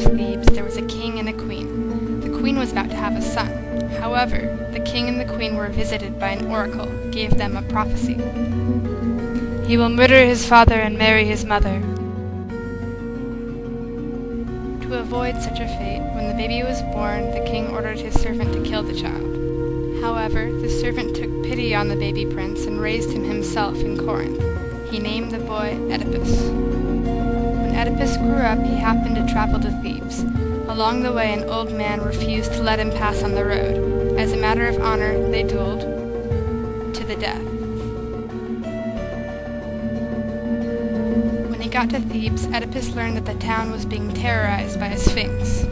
of Thebes there was a king and a queen. The queen was about to have a son. However, the king and the queen were visited by an oracle who gave them a prophecy. He will murder his father and marry his mother. To avoid such a fate, when the baby was born, the king ordered his servant to kill the child. However, the servant took pity on the baby prince and raised him himself in Corinth. He named the boy Oedipus. When Oedipus grew up, he happened to travel to Thebes. Along the way, an old man refused to let him pass on the road. As a matter of honor, they dueled to the death. When he got to Thebes, Oedipus learned that the town was being terrorized by a sphinx.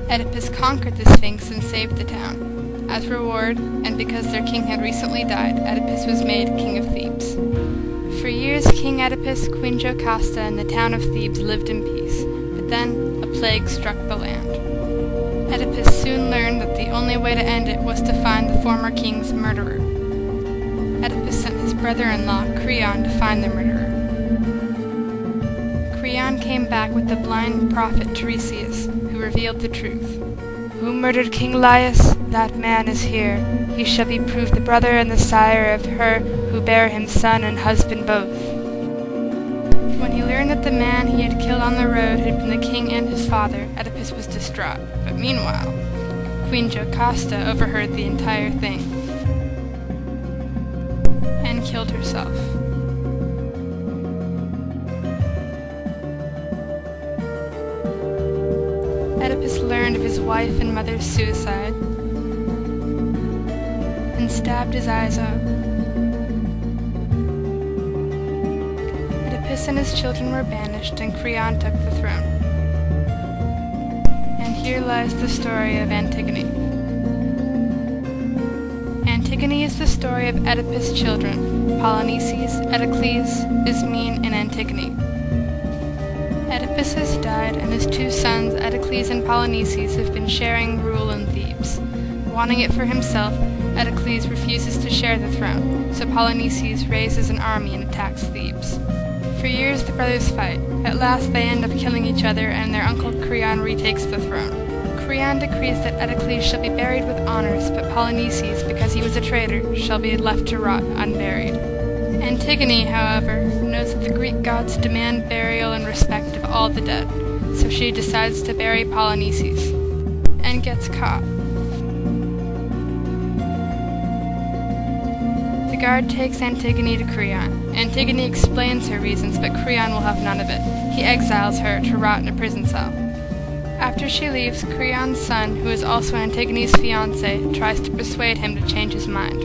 Oedipus conquered the sphinx and saved the town. As reward, and because their king had recently died, Oedipus was made king of Thebes. For years, King Oedipus, Queen Jocasta, and the town of Thebes lived in peace, but then a plague struck the land. Oedipus soon learned that the only way to end it was to find the former king's murderer. Oedipus sent his brother-in-law, Creon, to find the murderer. Creon came back with the blind prophet Tiresias, who revealed the truth. Who murdered King Laius? That man is here. He shall be proved the brother and the sire of her who bare him son and husband both. When he learned that the man he had killed on the road had been the king and his father, Oedipus was distraught. But meanwhile, Queen Jocasta overheard the entire thing and killed herself. Oedipus learned of his wife and mother's suicide and stabbed his eyes out. Oedipus and his children were banished, and Creon took the throne. And here lies the story of Antigone. Antigone is the story of Oedipus' children, Polynices, Eteocles, Ismene, and Antigone. Oedipus has died, and his two sons, Eteocles and Polynices, have been sharing rule in Thebes. Wanting it for himself, Eteocles refuses to share the throne, so Polynices raises an army and attacks Thebes. For years the brothers fight. At last they end up killing each other, and their uncle Creon retakes the throne. Creon decrees that Eteocles shall be buried with honors, but Polynices, because he was a traitor, shall be left to rot unburied. Antigone, however, knows that the Greek gods demand burial and respect of all the dead, so she decides to bury Polynices, and gets caught. The guard takes Antigone to Creon. Antigone explains her reasons, but Creon will have none of it. He exiles her to rot in a prison cell. After she leaves, Creon's son, who is also Antigone's fiancé, tries to persuade him to change his mind.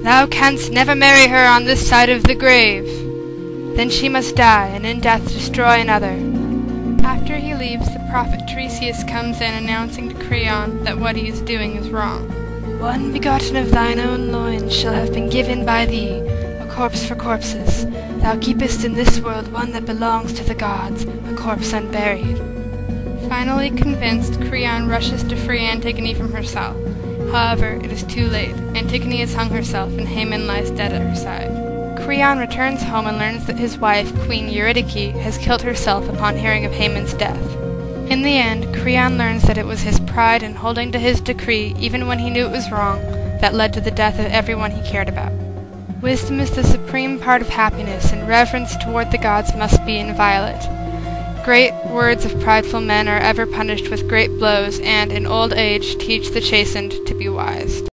Thou canst never marry her on this side of the grave. Then she must die, and in death destroy another. After he leaves, the prophet Tiresias comes in announcing to Creon that what he is doing is wrong. One begotten of thine own loins shall have been given by thee, a corpse for corpses. Thou keepest in this world one that belongs to the gods, a corpse unburied. Finally convinced, Creon rushes to free Antigone from her cell. However, it is too late. Antigone has hung herself, and Haman lies dead at her side. Creon returns home and learns that his wife, Queen Eurydice, has killed herself upon hearing of Haman's death. In the end, Creon learns that it was his pride in holding to his decree, even when he knew it was wrong, that led to the death of everyone he cared about. Wisdom is the supreme part of happiness, and reverence toward the gods must be inviolate. Great words of prideful men are ever punished with great blows, and in old age teach the chastened to be wise.